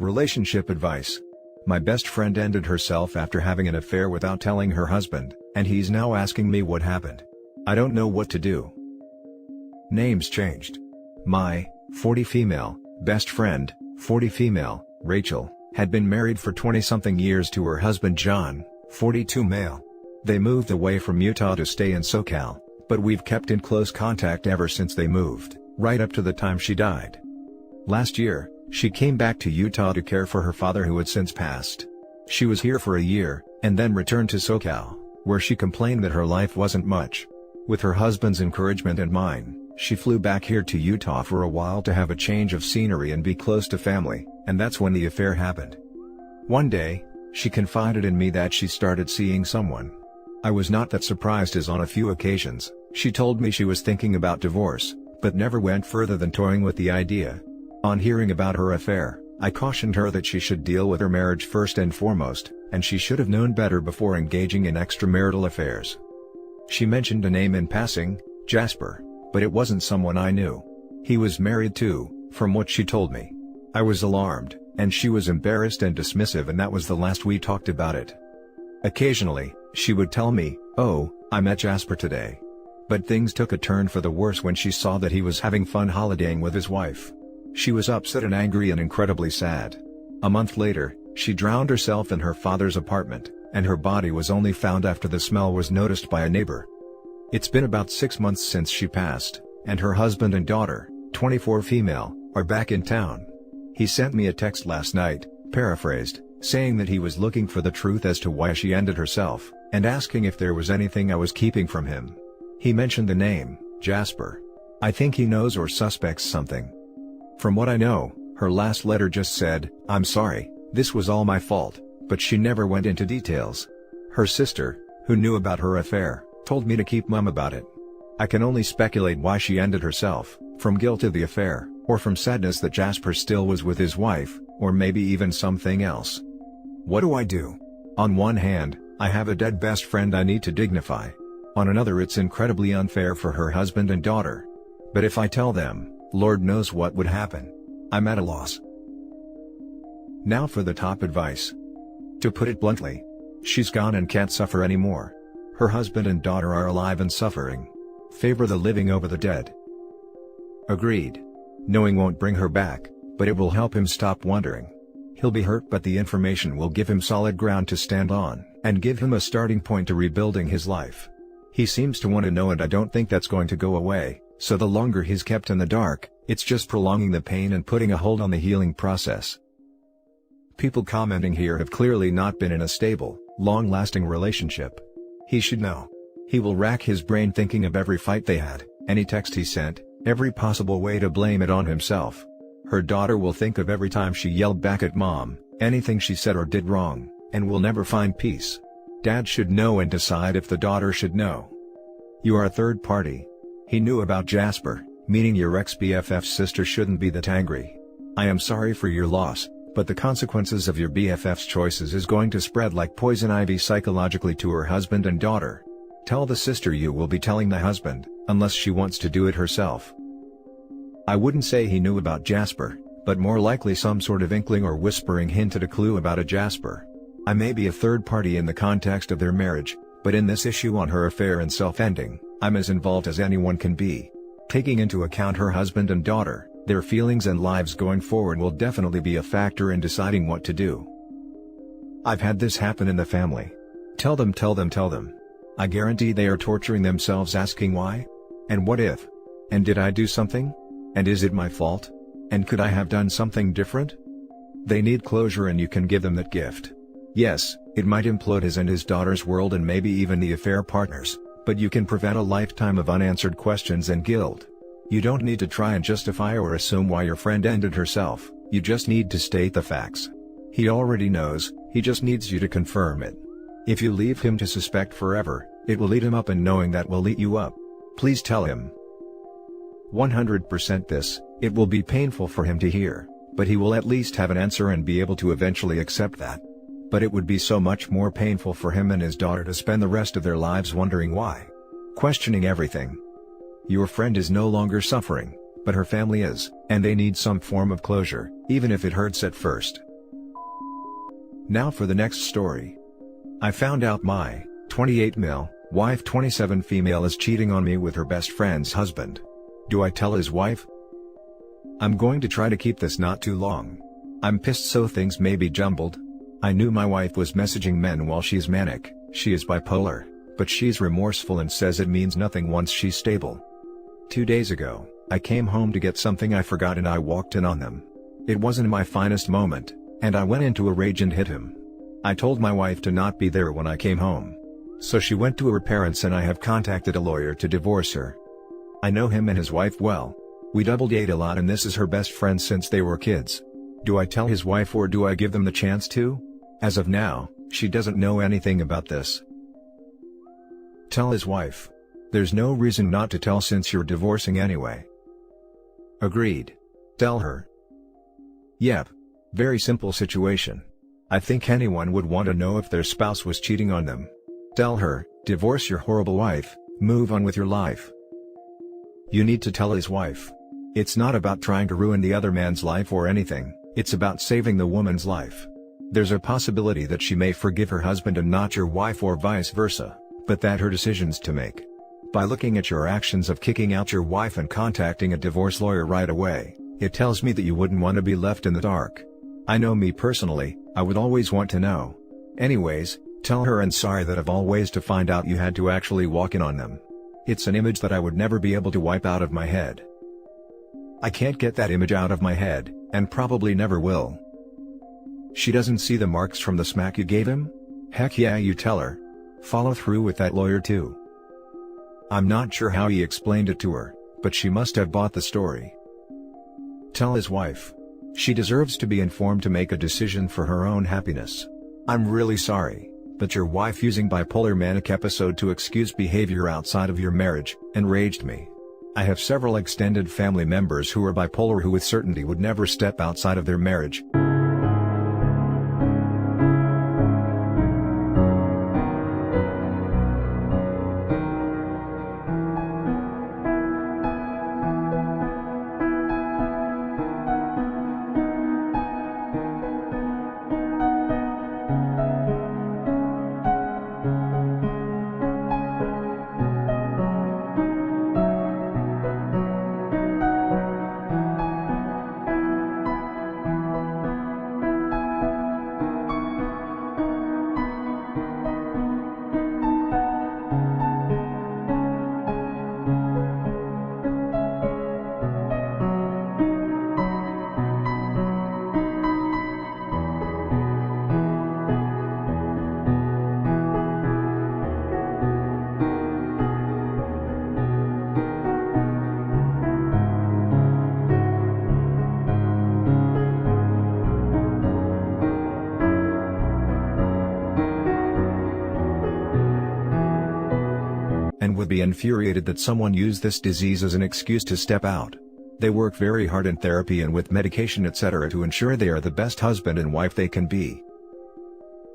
Relationship advice. My best friend ended herself after having an affair without telling her husband, and he's now asking me what happened. I don't know what to do. Names changed. My 40 female best friend, 40 female, Rachel, had been married for 20-something years to her husband John, 42 male. They moved away from Utah to stay in SoCal, but we've kept in close contact ever since they moved, right up to the time she died. Last year, she came back to Utah to care for her father who had since passed. She was here for a year, and then returned to SoCal, where she complained that her life wasn't much. With her husband's encouragement and mine, she flew back here to Utah for a while to have a change of scenery and be close to family, and that's when the affair happened. One day, she confided in me that she started seeing someone. I was not that surprised, as on a few occasions, she told me she was thinking about divorce, but never went further than toying with the idea. On hearing about her affair, I cautioned her that she should deal with her marriage first and foremost, and she should have known better before engaging in extramarital affairs. She mentioned a name in passing, Jasper, but it wasn't someone I knew. He was married too, from what she told me. I was alarmed, and she was embarrassed and dismissive, and that was the last we talked about it. Occasionally, she would tell me, "Oh, I met Jasper today." But things took a turn for the worse when she saw that he was having fun holidaying with his wife. She was upset and angry and incredibly sad. A month later, she drowned herself in her father's apartment, and her body was only found after the smell was noticed by a neighbor. It's been about 6 months since she passed, and her husband and daughter, 24 female, are back in town. He sent me a text last night, paraphrased, saying that he was looking for the truth as to why she ended herself, and asking if there was anything I was keeping from him. He mentioned the name, Jasper. I think he knows or suspects something. From what I know, her last letter just said, "I'm sorry, this was all my fault," but she never went into details. Her sister, who knew about her affair, told me to keep mum about it. I can only speculate why she ended herself, from guilt of the affair, or from sadness that Jasper still was with his wife, or maybe even something else. What do I do? On one hand, I have a dead best friend I need to dignify. On another, it's incredibly unfair for her husband and daughter. But if I tell them, Lord knows what would happen. I'm at a loss. Now for the top advice. To put it bluntly, she's gone and can't suffer anymore. Her husband and daughter are alive and suffering. Favor the living over the dead. Agreed. Knowing won't bring her back, but it will help him stop wondering. He'll be hurt, but the information will give him solid ground to stand on, and give him a starting point to rebuilding his life. He seems to want to know, and I don't think that's going to go away, so the longer he's kept in the dark, it's just prolonging the pain and putting a hold on the healing process. People commenting here have clearly not been in a stable, long-lasting relationship. He should know. He will rack his brain thinking of every fight they had, any text he sent, every possible way to blame it on himself. Her daughter will think of every time she yelled back at mom, anything she said or did wrong, and will never find peace. Dad should know and decide if the daughter should know. You are a third party. He knew about Jasper, meaning your ex-BFF's sister shouldn't be that angry. I am sorry for your loss, but the consequences of your BFF's choices is going to spread like poison ivy psychologically to her husband and daughter. Tell the sister you will be telling the husband, unless she wants to do it herself. I wouldn't say he knew about Jasper, but more likely some sort of inkling or whispering hinted a clue about a Jasper. I may be a third party in the context of their marriage, but in this issue on her affair and self-ending, I'm as involved as anyone can be. Taking into account her husband and daughter, their feelings and lives going forward will definitely be a factor in deciding what to do. I've had this happen in the family. Tell them. I guarantee they are torturing themselves asking why? And what if? And did I do something? And is it my fault? And could I have done something different? They need closure, and you can give them that gift. Yes, it might implode his and his daughter's world and maybe even the affair partners, but you can prevent a lifetime of unanswered questions and guilt. You don't need to try and justify or assume why your friend ended herself, you just need to state the facts. He already knows, he just needs you to confirm it. If you leave him to suspect forever, it will eat him up, and knowing that will eat you up. Please tell him 100% this. It will be painful for him to hear, but he will at least have an answer and be able to eventually accept that. But it would be so much more painful for him and his daughter to spend the rest of their lives wondering why. Questioning everything. Your friend is no longer suffering, but her family is, and they need some form of closure, even if it hurts at first. Now for the next story. I found out my 28 male wife 27 female is cheating on me with her best friend's husband. Do I tell his wife? I'm going to try to keep this not too long. I'm pissed so things may be jumbled. I knew my wife was messaging men while she's manic. She is bipolar, but she's remorseful and says it means nothing once she's stable. 2 days ago, I came home to get something I forgot and I walked in on them. It wasn't my finest moment, and I went into a rage and hit him. I told my wife to not be there when I came home. So she went to her parents and I have contacted a lawyer to divorce her. I know him and his wife well. We double date a lot and this is her best friend since they were kids. Do I tell his wife or do I give them the chance to? As of now, she doesn't know anything about this. Tell his wife. There's no reason not to tell since you're divorcing anyway. Agreed. Tell her. Yep. Very simple situation. I think anyone would want to know if their spouse was cheating on them. Tell her, divorce your horrible wife, move on with your life. You need to tell his wife. It's not about trying to ruin the other man's life or anything, it's about saving the woman's life. There's a possibility that she may forgive her husband and not your wife or vice versa, but that her decisions to make. By looking at your actions of kicking out your wife and contacting a divorce lawyer right away, it tells me that you wouldn't want to be left in the dark. I know me personally, I would always want to know. Anyways, tell her and sorry that of all ways to find out you had to actually walk in on them. It's an image that I would never be able to wipe out of my head. I can't get that image out of my head, and probably never will. She doesn't see the marks from the smack you gave him? Heck yeah, you tell her. Follow through with that lawyer too. I'm not sure how he explained it to her, but she must have bought the story. Tell his wife. She deserves to be informed to make a decision for her own happiness. I'm really sorry, but your wife using bipolar manic episode to excuse behavior outside of your marriage enraged me. I have several extended family members who are bipolar who with certainty would never step outside of their marriage. And would be infuriated that someone used this disease as an excuse to step out. They work very hard in therapy and with medication etc. to ensure they are the best husband and wife they can be.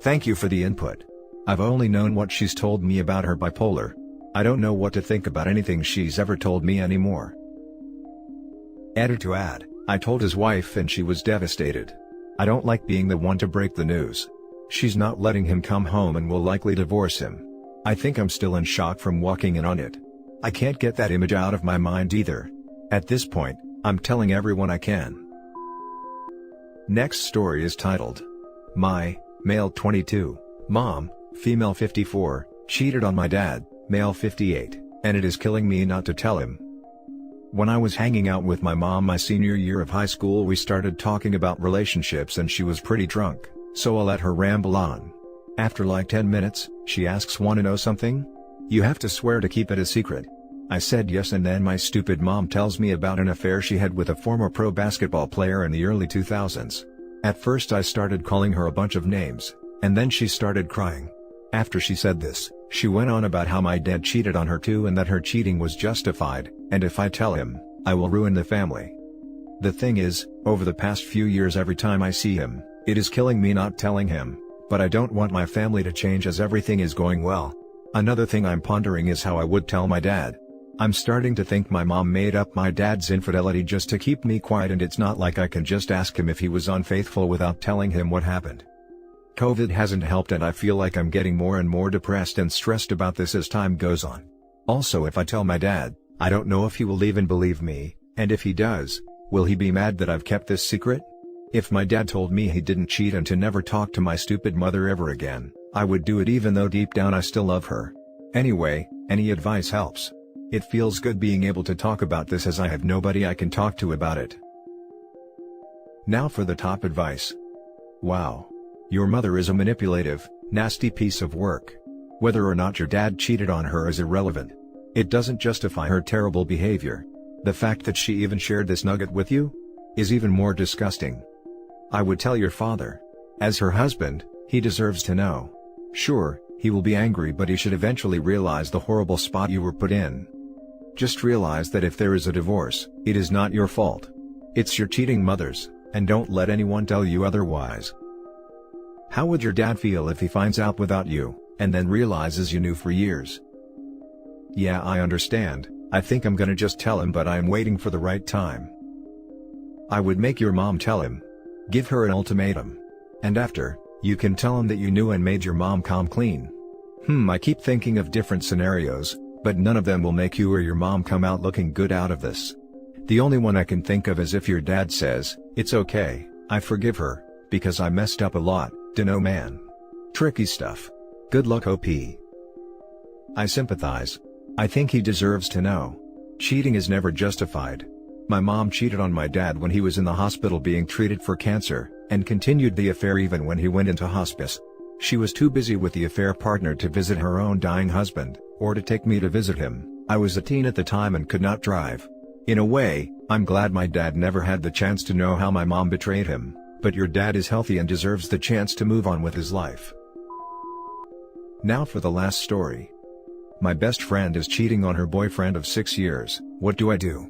Thank you for the input. I've only known what she's told me about her bipolar. I don't know what to think about anything she's ever told me anymore. Added to add, I told his wife and she was devastated. I don't like being the one to break the news. She's not letting him come home and will likely divorce him. I think I'm still in shock from walking in on it. I can't get that image out of my mind either. At this point, I'm telling everyone I can. Next story is titled, My, male 22, mom, female 54, cheated on my dad, male 58, and it is killing me not to tell him. When I was hanging out with my mom my senior year of high school we started talking about relationships and she was pretty drunk, so I let her ramble on. After like 10 minutes, she asks, "Wanna know something? You have to swear to keep it a secret." I said yes and then my stupid mom tells me about an affair she had with a former pro basketball player in the early 2000s. At first I started calling her a bunch of names, and then she started crying. After she said this, she went on about how my dad cheated on her too and that her cheating was justified, and if I tell him, I will ruin the family. The thing is, over the past few years every time I see him, it is killing me not telling him. But I don't want my family to change as everything is going well. Another thing I'm pondering is how I would tell my dad. I'm starting to think my mom made up my dad's infidelity just to keep me quiet and it's not like I can just ask him if he was unfaithful without telling him what happened. COVID hasn't helped and I feel like I'm getting more and more depressed and stressed about this as time goes on. Also, if I tell my dad, I don't know if he will even believe me, and if he does, will he be mad that I've kept this secret? If my dad told me he didn't cheat and to never talk to my stupid mother ever again, I would do it even though deep down I still love her. Anyway, any advice helps. It feels good being able to talk about this as I have nobody I can talk to about it. Now for the top advice. Wow. Your mother is a manipulative, nasty piece of work. Whether or not your dad cheated on her is irrelevant. It doesn't justify her terrible behavior. The fact that she even shared this nugget with you is even more disgusting. I would tell your father. As her husband, he deserves to know. Sure, he will be angry, but he should eventually realize the horrible spot you were put in. Just realize that if there is a divorce, it is not your fault. It's your cheating mother's, and don't let anyone tell you otherwise. How would your dad feel if he finds out without you, and then realizes you knew for years? Yeah, I understand. I think I'm gonna just tell him, but I am waiting for the right time. I would make your mom tell him. Give her an ultimatum. And after, you can tell him that you knew and made your mom come clean. I keep thinking of different scenarios, but none of them will make you or your mom come out looking good out of this. The only one I can think of is if your dad says, "It's okay, I forgive her, because I messed up a lot." Dunno, man. Tricky stuff. Good luck, OP. I sympathize. I think he deserves to know. Cheating is never justified. My mom cheated on my dad when he was in the hospital being treated for cancer, and continued the affair even when he went into hospice. She was too busy with the affair partner to visit her own dying husband, or to take me to visit him. I was a teen at the time and could not drive. In a way, I'm glad my dad never had the chance to know how my mom betrayed him, but your dad is healthy and deserves the chance to move on with his life. Now for the last story. My best friend is cheating on her boyfriend of 6 years. What do I do?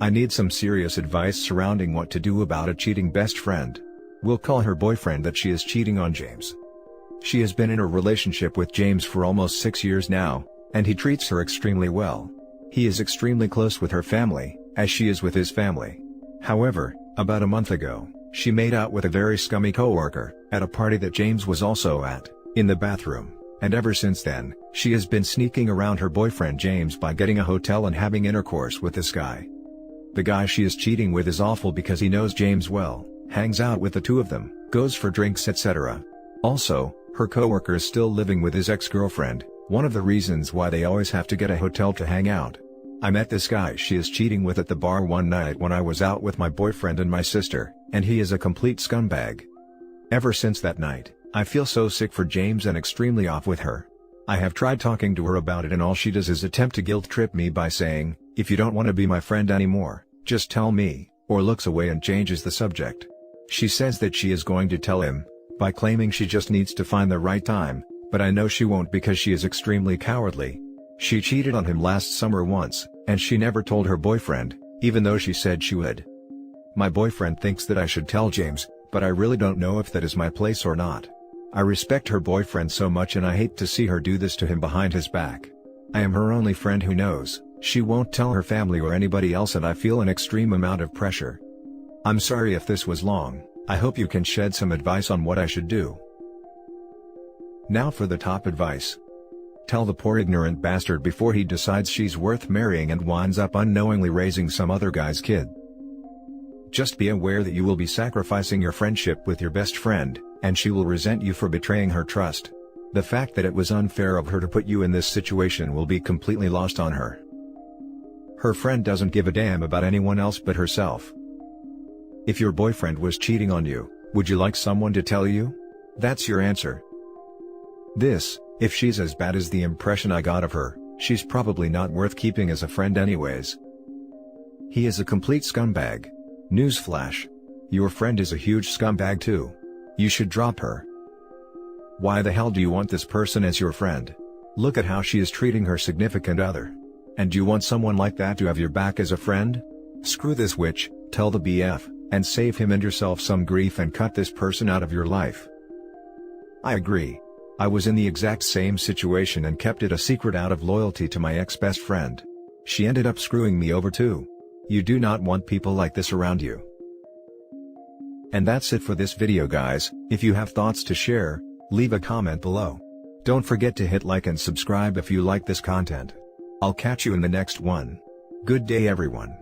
I need some serious advice surrounding what to do about a cheating best friend. We'll call her boyfriend that she is cheating on James. She has been in a relationship with James for almost 6 years now, and he treats her extremely well. He is extremely close with her family, as she is with his family. However, about a month ago, she made out with a very scummy coworker, at a party that James was also at, in the bathroom, and ever since then, she has been sneaking around her boyfriend James by getting a hotel and having intercourse with this guy. The guy she is cheating with is awful because he knows James well, hangs out with the two of them, goes for drinks, etc. Also, her coworker is still living with his ex-girlfriend, one of the reasons why they always have to get a hotel to hang out. I met this guy she is cheating with at the bar one night when I was out with my boyfriend and my sister, and he is a complete scumbag. Ever since that night, I feel so sick for James and extremely off with her. I have tried talking to her about it and all she does is attempt to guilt trip me by saying, "If you don't want to be my friend anymore, just tell me," or looks away and changes the subject. She says that she is going to tell him, by claiming she just needs to find the right time, but I know she won't because she is extremely cowardly. She cheated on him last summer once, and she never told her boyfriend, even though she said she would. My boyfriend thinks that I should tell James, but I really don't know if that is my place or not. I respect her boyfriend so much and I hate to see her do this to him behind his back. I am her only friend who knows. She won't tell her family or anybody else and I feel an extreme amount of pressure. I'm sorry if this was long. I hope you can shed some advice on what I should do. Now for the top advice. Tell the poor ignorant bastard before he decides she's worth marrying and winds up unknowingly raising some other guy's kid. Just be aware that you will be sacrificing your friendship with your best friend, and she will resent you for betraying her trust. The fact that it was unfair of her to put you in this situation will be completely lost on her. Her friend doesn't give a damn about anyone else but herself. If your boyfriend was cheating on you, would you like someone to tell you? That's your answer. If she's as bad as the impression I got of her, she's probably not worth keeping as a friend anyways. He is a complete scumbag. Newsflash. Your friend is a huge scumbag too. You should drop her. Why the hell do you want this person as your friend? Look at how she is treating her significant other. And do you want someone like that to have your back as a friend? Screw this witch, tell the BF, and save him and yourself some grief and cut this person out of your life. I agree. I was in the exact same situation and kept it a secret out of loyalty to my ex-best friend. She ended up screwing me over too. You do not want people like this around you. And that's it for this video guys. If you have thoughts to share, leave a comment below. Don't forget to hit like and subscribe if you like this content. I'll catch you in the next one. Good day everyone.